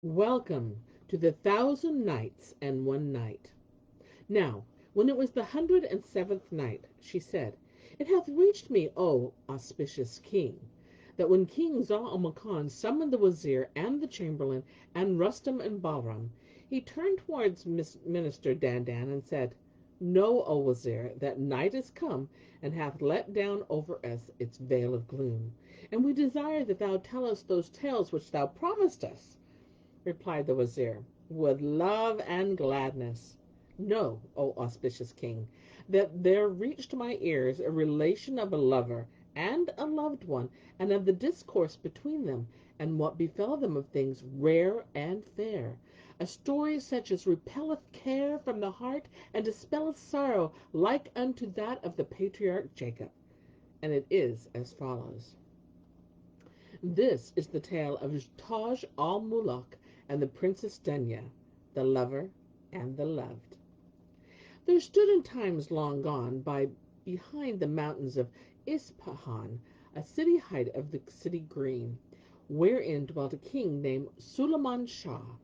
Welcome to the 1000 Nights and 1 Night. Now, when it was the 107th night, she said, "It hath reached me, O auspicious king, that when King Zal-al-Makan summoned the wazir and the chamberlain and Rustam and Bahram, he turned towards Minister Dandan and said, Know, O wazir, that night is come and hath let down over us its veil of gloom, and we desire that thou tell us those tales which thou promised us." Replied the wazir, "With love and gladness. Know, O auspicious king, that there reached my ears a relation of a lover and a loved one, and of the discourse between them, and what befell them of things rare and fair, a story such as repelleth care from the heart and dispelleth sorrow, like unto that of the patriarch Jacob. And it is as follows. This is the tale of Taj Al-Muluk and the Princess Dunya, the lover and the loved. There stood in times long gone by behind the mountains of Ispahan a city height of the city green, wherein dwelt a king named Sulayman Shah.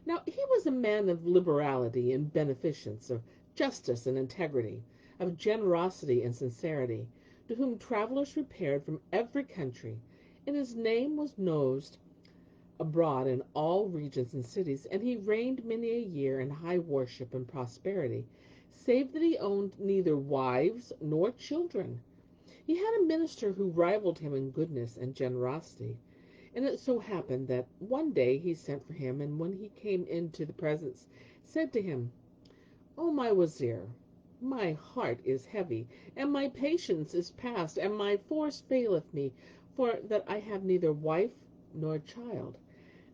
Now he was a man of liberality and beneficence, of justice and integrity, of generosity and sincerity, to whom travellers repaired from every country, and his name was noised abroad in all regions and cities, and he reigned many a year in high worship and prosperity, save that he owned neither wives nor children. He had a minister who rivaled him in goodness and generosity, and it so happened that one day he sent for him, and when he came into the presence, said to him, "O my wazir, my heart is heavy, and my patience is past, and my force faileth me, for that I have neither wife nor child.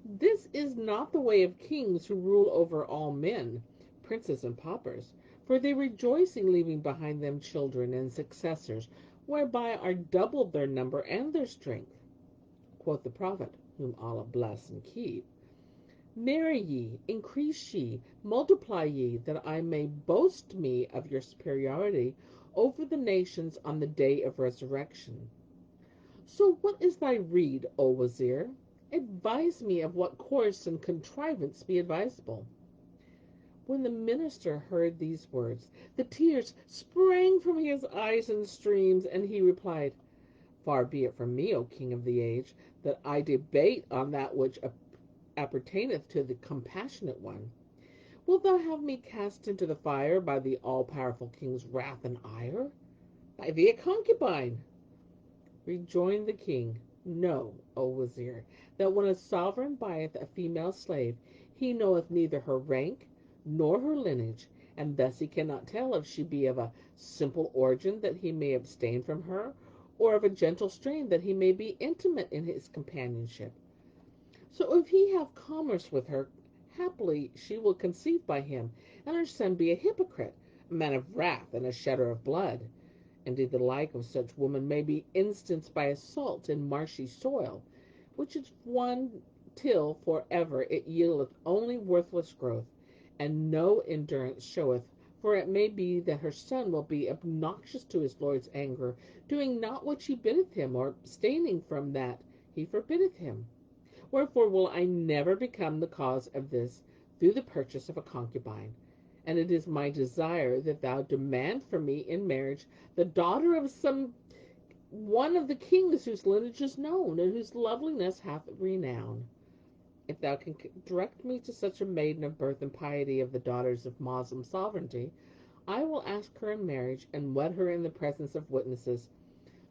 This is not the way of kings who rule over all men, princes and paupers, for they rejoice in leaving behind them children and successors, whereby are doubled their number and their strength." Quoth the Prophet, whom Allah bless and keep, "Marry ye, increase ye, multiply ye, that I may boast me of your superiority over the nations on the day of resurrection." So what is thy rede, O Wazir? Advise me of what course and contrivance be advisable. When the minister heard these words, the tears sprang from his eyes in streams, and he replied, "Far be it from me, O King of the age, that I debate on that which appertaineth to the compassionate one. Wilt thou have me cast into the fire by the all-powerful king's wrath and ire? By thee a concubine." Rejoined the king, "Know, O Wazir, that when a sovereign buyeth a female slave, he knoweth neither her rank nor her lineage, and thus he cannot tell if she be of a simple origin that he may abstain from her, or of a gentle strain that he may be intimate in his companionship. So if he have commerce with her, haply she will conceive by him, and her son be a hypocrite, a man of wrath, and a shedder of blood. Indeed, the like of such woman may be instanced by assault in marshy soil, which is one till for ever it yieldeth only worthless growth, and no endurance showeth, for it may be that her son will be obnoxious to his lord's anger, doing not what she biddeth him, or abstaining from that he forbiddeth him. Wherefore will I never become the cause of this through the purchase of a concubine. And it is my desire that thou demand for me in marriage the daughter of some one of the kings whose lineage is known, and whose loveliness hath renown. If thou can direct me to such a maiden of birth and piety of the daughters of Moslem sovereignty, I will ask her in marriage, and wed her in the presence of witnesses.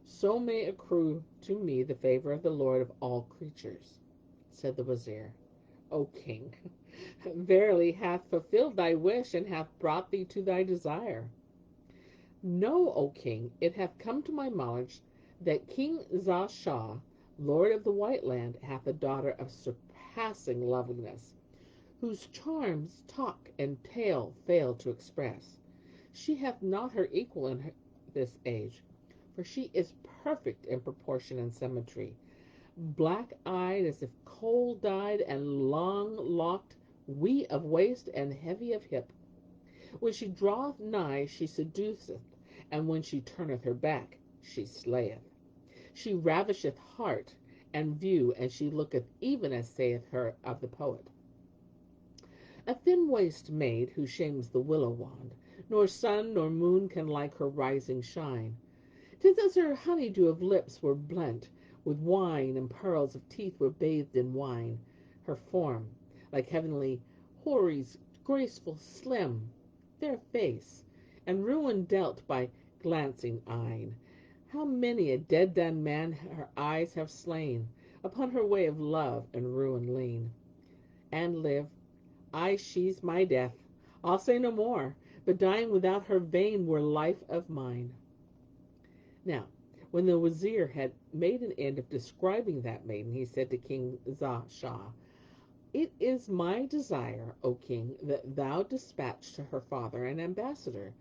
So may accrue to me the favor of the Lord of all creatures." Said the Wazir, "O king, verily hath fulfilled thy wish, and hath brought thee to thy desire. Know, O king, it hath come to my knowledge that King Shah, lord of the White Land, hath a daughter of surpassing loveliness, whose charms talk and tale fail to express. She hath not her equal in this age, for she is perfect in proportion and symmetry, black-eyed as if coal dyed, and long-locked, wee of waist, and heavy of hip. When she draweth nigh, she seduceth, and when she turneth her back, she slayeth. She ravisheth heart, and view, and she looketh even as saith her of the poet. A thin-waist maid who shames the willow wand, nor sun nor moon can like her rising shine. 'Tis as her honeydew of lips were blent with wine, and pearls of teeth were bathed in wine. Her form, like heavenly houris, graceful, slim, fair face, and ruin dealt by glancing eyne. How many a dead-done man her eyes have slain, upon her way of love and ruin lean, and live. Ay, she's my death. I'll say no more, but dying without her vein were life of mine. Now, when the Wazir had made an end of describing that maiden, he said to King Shah, "It is my desire, O King, that thou dispatch to her father an ambassador,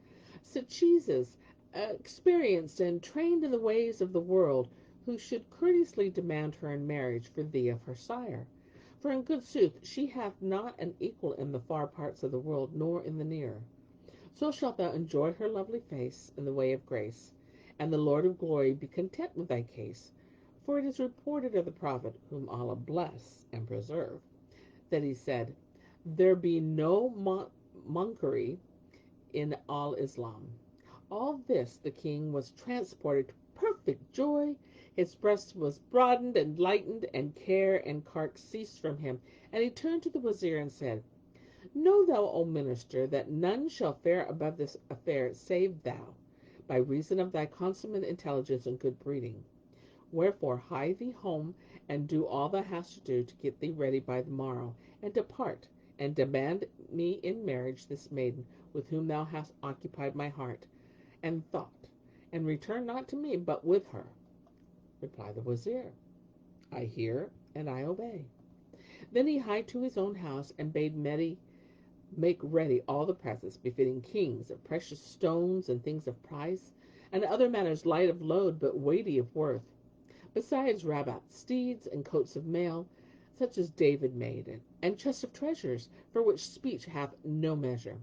such as experienced and trained in the ways of the world, who should courteously demand her in marriage for thee of her sire. For in good sooth she hath not an equal in the far parts of the world, nor in the near. So shalt thou enjoy her lovely face in the way of grace, and the Lord of glory be content with thy case. For it is reported of the Prophet, whom Allah bless and preserve, that he said, There be no monkery in al-Islam. All this the king was transported to perfect joy. His breast was broadened and lightened, and care and cark ceased from him. And he turned to the Wazir and said, Know thou, O Minister, that none shall fare above this affair save thou, by reason of thy consummate intelligence and good breeding. Wherefore hie thee home, and do all thou hast to do to get thee ready by the morrow, and depart, and demand me in marriage this maiden with whom thou hast occupied my heart and thought, and return not to me, but with her. Replied the Wazir, I hear and I obey. Then he hied to his own house, and bade make ready all the presents befitting kings, of precious stones and things of price, and other matters light of load but weighty of worth, besides rabat steeds and coats of mail, such as David made, and chests of treasures, for which speech hath no measure.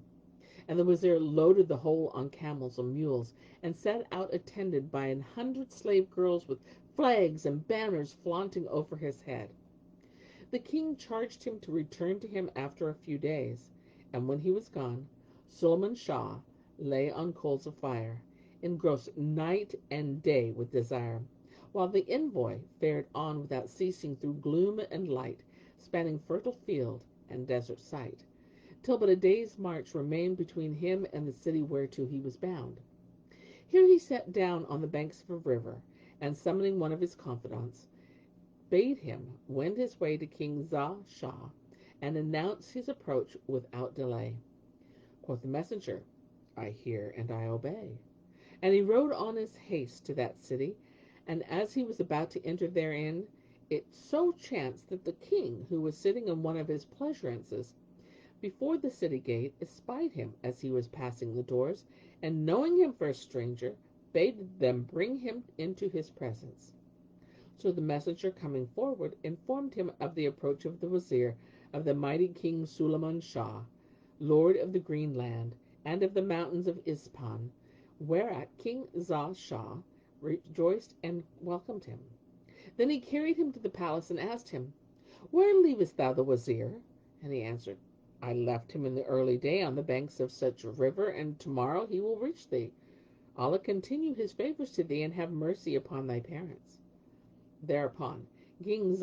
And the Wazir loaded the whole on camels and mules, and set out attended by 100 slave girls with flags and banners flaunting over his head. The king charged him to return to him after a few days, and when he was gone, Sulayman Shah lay on coals of fire, engrossed night and day with desire, while the envoy fared on without ceasing through gloom and light, spanning fertile field and desert site, till but a day's march remained between him and the city whereto he was bound. Here he sat down on the banks of a river, and summoning one of his confidants, bade him wend his way to King Shah, and announce his approach without delay. Quoth the messenger, I hear and I obey. And he rode on his haste to that city, and as he was about to enter therein, it so chanced that the king, who was sitting in one of his pleasurances before the city gate, espied him as he was passing the doors, and knowing him for a stranger, bade them bring him into his presence. So the messenger coming forward informed him of the approach of the Wazir of the mighty King Sulayman Shah, Lord of the Green Land, and of the mountains of Ispan, whereat King Shah rejoiced and welcomed him. Then he carried him to the palace and asked him, Where leavest thou the Wazir? And he answered, I left him in the early day on the banks of such a river, and tomorrow he will reach thee. Allah continue his favors to thee, and have mercy upon thy parents. Thereupon King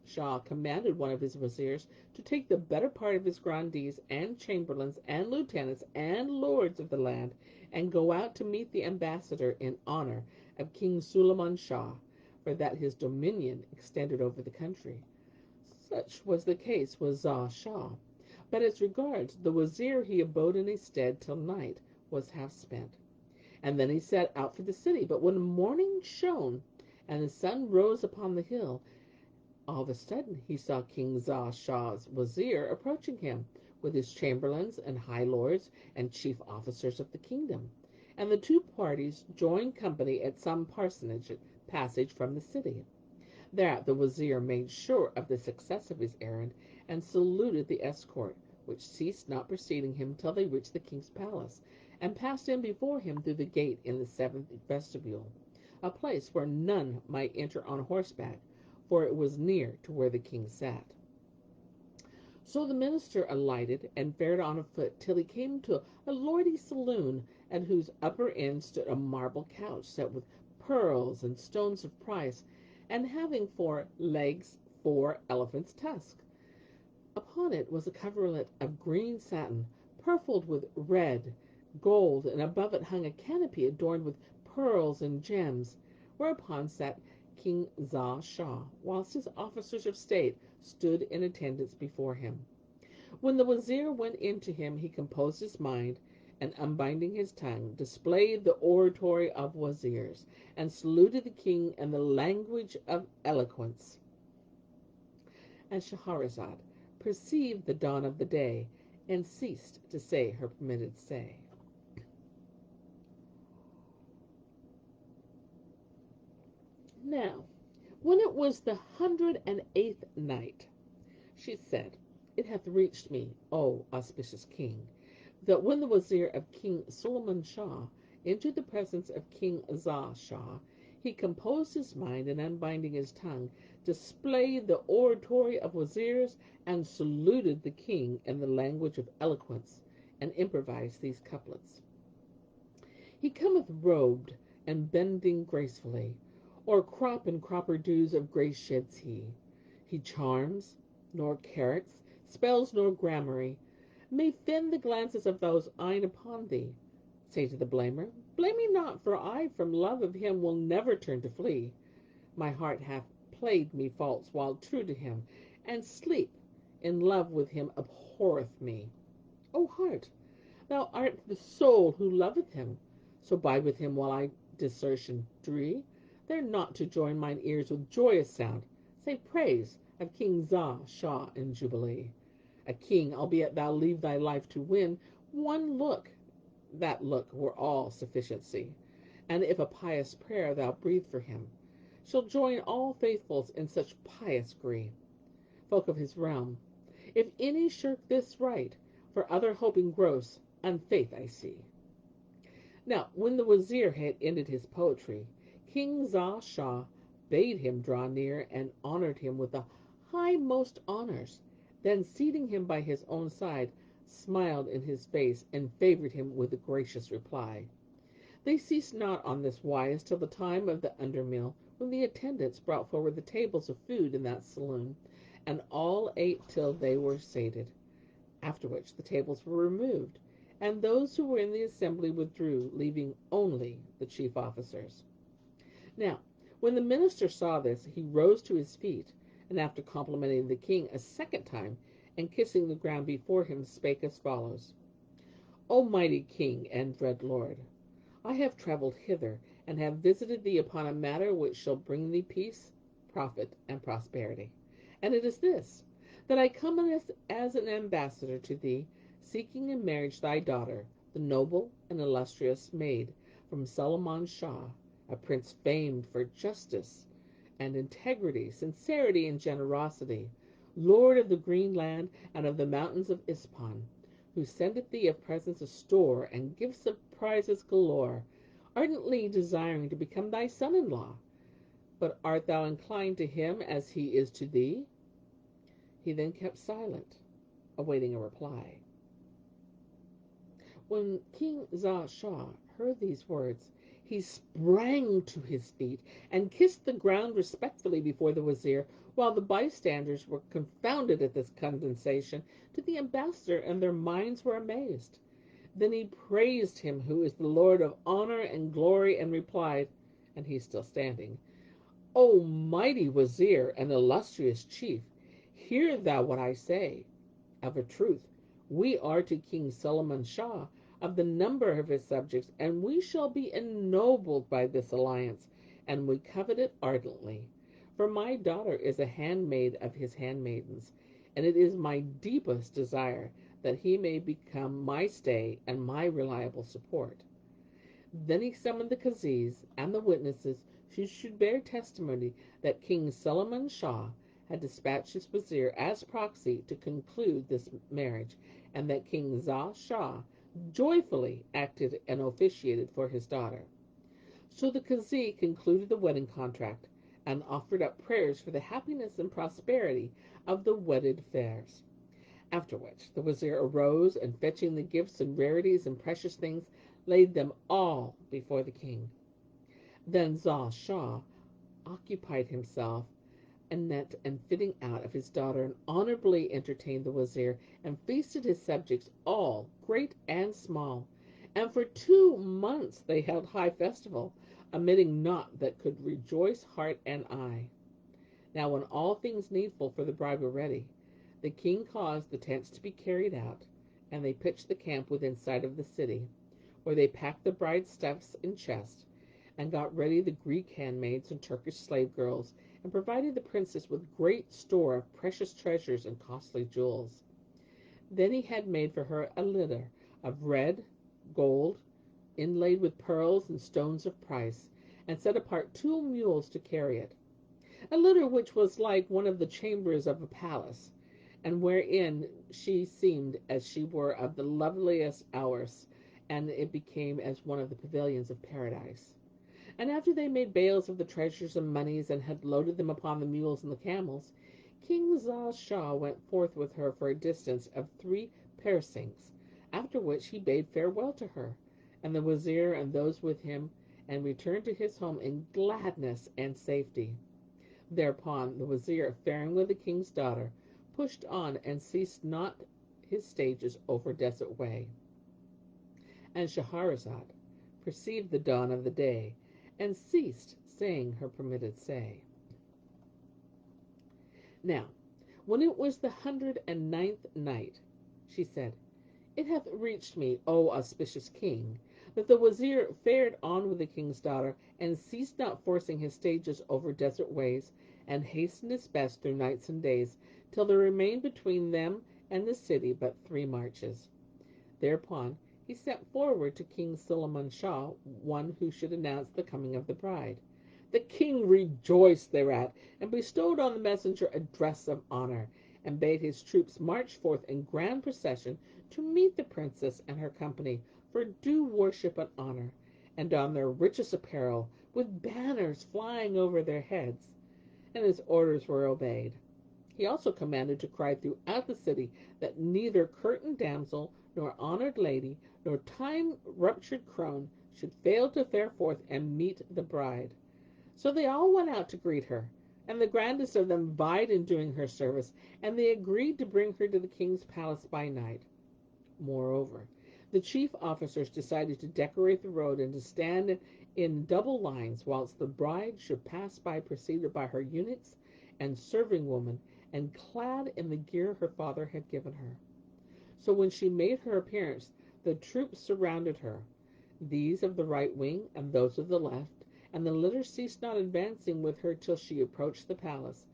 Shah commanded one of his Wazirs to take the better part of his grandees and chamberlains and lieutenants and lords of the land, and go out to meet the ambassador in honor of King Sulayman Shah, for that his dominion extended over the country. Such was the case with Shah. But as regards the Wazir, he abode in his stead till night was half spent, and then he set out for the city. But when morning shone and the sun rose upon the hill, all of a sudden he saw King Shah's Wazir approaching him, with his chamberlains and high lords and chief officers of the kingdom, and the two parties joined company at some passage from the city. Thereat the Wazir made sure of the success of his errand, and saluted the escort, which ceased not preceding him till they reached the king's palace, and passed in before him through the gate in the 7th vestibule, a place where none might enter on horseback, for it was near to where the king sat. So the minister alighted and fared on afoot till he came to a lordly saloon, at whose upper end stood a marble couch set with pearls and stones of price, and having 4 legs 4 elephants' tusks. Upon it was a coverlet of green satin, purfled with red, gold, and above it hung a canopy adorned with pearls and gems, whereupon sat King Shah, whilst his officers of state stood in attendance before him. When the wazir went in to him, he composed his mind, and unbinding his tongue, displayed the oratory of wazirs, and saluted the king in the language of eloquence. And Shahrazad perceived the dawn of the day, and ceased to say her permitted say. Now, when it was the 108th night, she said, it hath reached me, O auspicious king, that when the wazir of King Sulayman Shah entered the presence of King Shah, he composed his mind, and unbinding his tongue, displayed the oratory of wazirs, and saluted the king in the language of eloquence, and improvised these couplets. He cometh robed and bending gracefully, or crop and cropper dews of grace sheds he. He charms, nor characts, spells, nor gramarye, may fend the glances of those eyne upon thee. Say to the blamer, blame me not, for I from love of him will never turn to flee. My heart hath played me false while true to him, and sleep in love with him abhorreth me. O heart, thou art the soul who loveth him, so bide with him while I desertion dree. There not to join mine ears with joyous sound, say praise of King Shah in jubilee. A king, albeit thou leave thy life to win one look, that look were all sufficiency. And if a pious prayer thou breathe for him, shall join all faithfuls in such pious gree. Folk of his realm, if any shirk this right, for other hoping gross, unfaith I see. Now, when the wazir had ended his poetry, King Shah bade him draw near, and honored him with the highmost honors. Then, seating him by his own side, smiled in his face, and favored him with a gracious reply. They ceased not on this wise till the time of the undermeal, when the attendants brought forward the tables of food in that saloon, and all ate till they were sated. After which the tables were removed, and those who were in the assembly withdrew, leaving only the chief officers. Now, when the minister saw this, he rose to his feet, and after complimenting the king a second time, and kissing the ground before him, spake as follows. O mighty king and dread lord, I have travelled hither, and have visited thee upon a matter which shall bring thee peace, profit, and prosperity. And it is this, that I come as an ambassador to thee, seeking in marriage thy daughter, the noble and illustrious maid from Sulayman Shah, a prince famed for justice and integrity, sincerity, and generosity, lord of the green land and of the mountains of Ispahan, who sendeth thee of presents a store and gifts of prizes galore, ardently desiring to become thy son-in-law. But art thou inclined to him as he is to thee? He then kept silent, awaiting a reply. When King Shah heard these words, he sprang to his feet and kissed the ground respectfully before the wazir, while the bystanders were confounded at this condescension to the ambassador, and their minds were amazed. Then he praised him who is the Lord of honor and glory, and replied, and he still standing, O mighty wazir and illustrious chief, hear thou what I say. Of a truth, we are to King Sulayman Shah of the number of his subjects, and we shall be ennobled by this alliance, and we covet it ardently. For my daughter is a handmaid of his handmaidens, and it is my deepest desire that he may become my stay and my reliable support. Then he summoned the Qazis and the witnesses who should bear testimony that King Sulayman Shah had dispatched his wazir as proxy to conclude this marriage, and that King Shah joyfully acted and officiated for his daughter. So the Qazi concluded the wedding contract, and offered up prayers for the happiness and prosperity of the wedded fairs. After which the wazir arose, and fetching the gifts and rarities and precious things, laid them all before the king. Then Zal Shah occupied himself and fitting out of his daughter, and honorably entertained the wazir, and feasted his subjects all, great and small. And for 2 months they held high festival, omitting naught that could rejoice heart and eye. Now when all things needful for the bride were ready, the king caused the tents to be carried out, and they pitched the camp within sight of the city, where they packed the bride's stuffs in chests, and got ready the Greek handmaids and Turkish slave girls, and provided the princess with great store of precious treasures and costly jewels. Then he had made for her a litter of red gold, inlaid with pearls and stones of price, and set apart 2 mules to carry it. A litter which was like one of the chambers of a palace, and wherein she seemed as she were of the loveliest hours, and it became as one of the pavilions of paradise. And after they made bales of the treasures and monies, and had loaded them upon the mules and the camels, King Zal Shah went forth with her for a distance of 3 parasangs, after which he bade farewell to her, and the wazir and those with him, and returned to his home in gladness and safety. Thereupon the wazir, faring with the king's daughter, pushed on and ceased not his stages over desert way. And Shahrazad perceived the dawn of the day, and ceased saying her permitted say. Now, when it was the 109th night, she said, It hath reached me, O auspicious king, that the wazir fared on with the king's daughter, and ceased not forcing his stages over desert ways, and hastened his best through nights and days, till there remained between them and the city but 3 marches. Thereupon he sent forward to King Sulayman Shah one who should announce the coming of the bride. The king rejoiced thereat, and bestowed on the messenger a dress of honor, and bade his troops march forth in grand procession to meet the princess and her company for due worship and honor, and don their richest apparel, with banners flying over their heads. And his orders were obeyed. He also commanded to cry throughout the city that neither curtained damsel, nor honored lady, nor time-ruptured crone should fail to fare forth and meet the bride. So they all went out to greet her, and the grandest of them vied in doing her service, and they agreed to bring her to the king's palace by night. Moreover, the chief officers decided to decorate the road, and to stand in double lines whilst the bride should pass by, preceded by her eunuchs and serving women, and clad in the gear her father had given her. So when she made her appearance, the troops surrounded her, these of the right wing and those of the left, and the litter ceased not advancing with her till she approached the palace,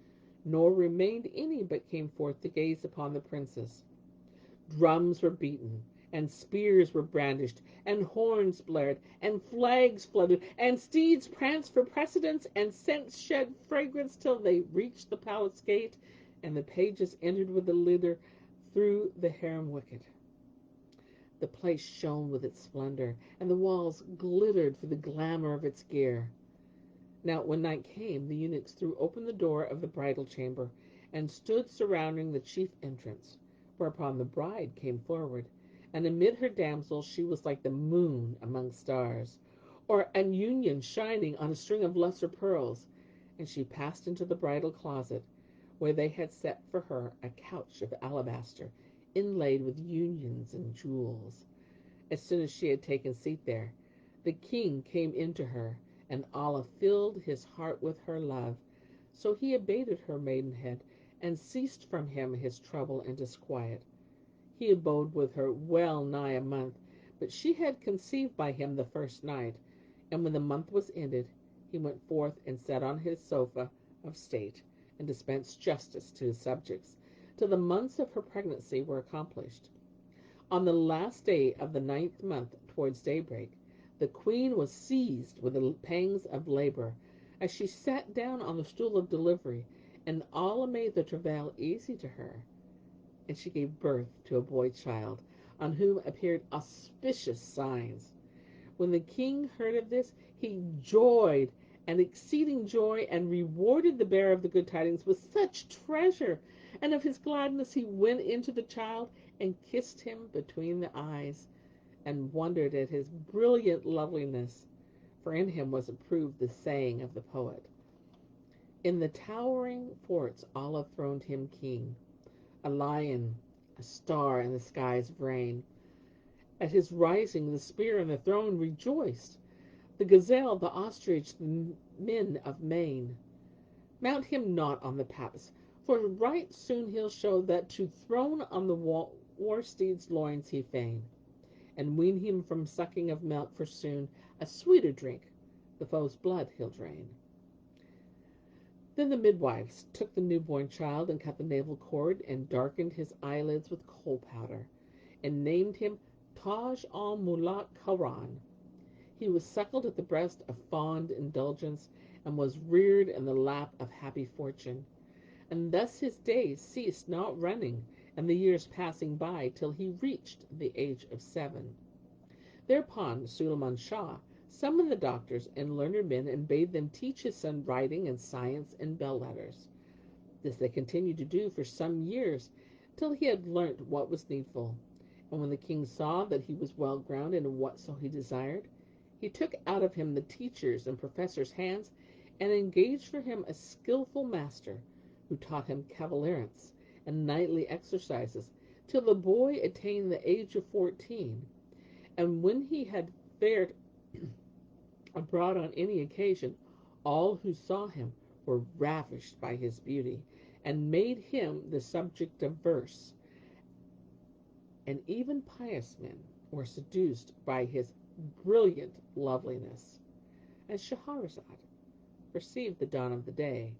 nor remained any but came forth to gaze upon the princess. Drums were beaten, and spears were brandished, and horns blared, and flags fluttered, and steeds pranced for precedence, and scents shed fragrance till they reached the palace gate, and the pages entered with the litter through the harem wicket. The place shone with its splendor, and the walls glittered for the glamour of its gear. Now when night came, the eunuchs threw open the door of the bridal chamber, and stood surrounding the chief entrance, whereupon the bride came forward, and amid her damsels she was like the moon among stars, or an union shining on a string of lesser pearls, and she passed into the bridal closet, where they had set for her a couch of alabaster, inlaid with unions and jewels. As soon as she had taken seat there, the king came in to her, and Allah filled his heart with her love. So he abated her maidenhead, and ceased from him his trouble and disquiet. He abode with her well nigh a month, but she had conceived by him the first night, and when the month was ended, he went forth and sat on his sofa of state, and dispensed justice to his subjects, till the months of her pregnancy were accomplished. On the last day of the 9th month, towards daybreak, the queen was seized with the pangs of labor, as she sat down on the stool of delivery, and Allah made the travail easy to her, and she gave birth to a boy child, on whom appeared auspicious signs. When the king heard of this, he joyed and exceeding joy, and rewarded the bearer of the good tidings with such treasure. And of his gladness he went into the child and kissed him between the eyes, and wondered at his brilliant loveliness, for in him was approved the saying of the poet: In the towering forts Allah throned him king, a lion, a star in the skies of rain. At his rising the spear and the throne rejoiced, the gazelle, the ostrich, the men of Maine. Mount him not on the paps, for right soon he'll show that to throne on the war steed's loins he fain, and wean him from sucking of milk, for soon a sweeter drink the foe's blood he'll drain. Then the midwives took the newborn child and cut the navel cord and darkened his eyelids with coal powder, and named him Taj Al-Muluk. He was suckled at the breast of fond indulgence, and was reared in the lap of happy fortune. And thus his days ceased not running, and the years passing by, till he reached the age of 7. Thereupon Sulayman Shah summoned the doctors and learned men, and bade them teach his son writing and science and bell letters. This they continued to do for some years, till he had learnt what was needful. And when the king saw that he was well grounded in whatso he desired, he took out of him the teachers' and professors' hands, and engaged for him a skilful master, who taught him cavalarice and knightly exercises, till the boy attained the age of 14. And when he had fared abroad on any occasion, all who saw him were ravished by his beauty, and made him the subject of verse, and even pious men were seduced by his brilliant loveliness. And Shahrazad perceived the dawn of the day,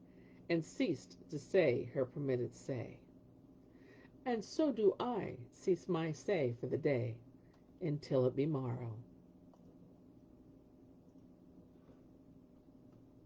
and ceased to say her permitted say. And so do I cease my say for the day, until it be morrow.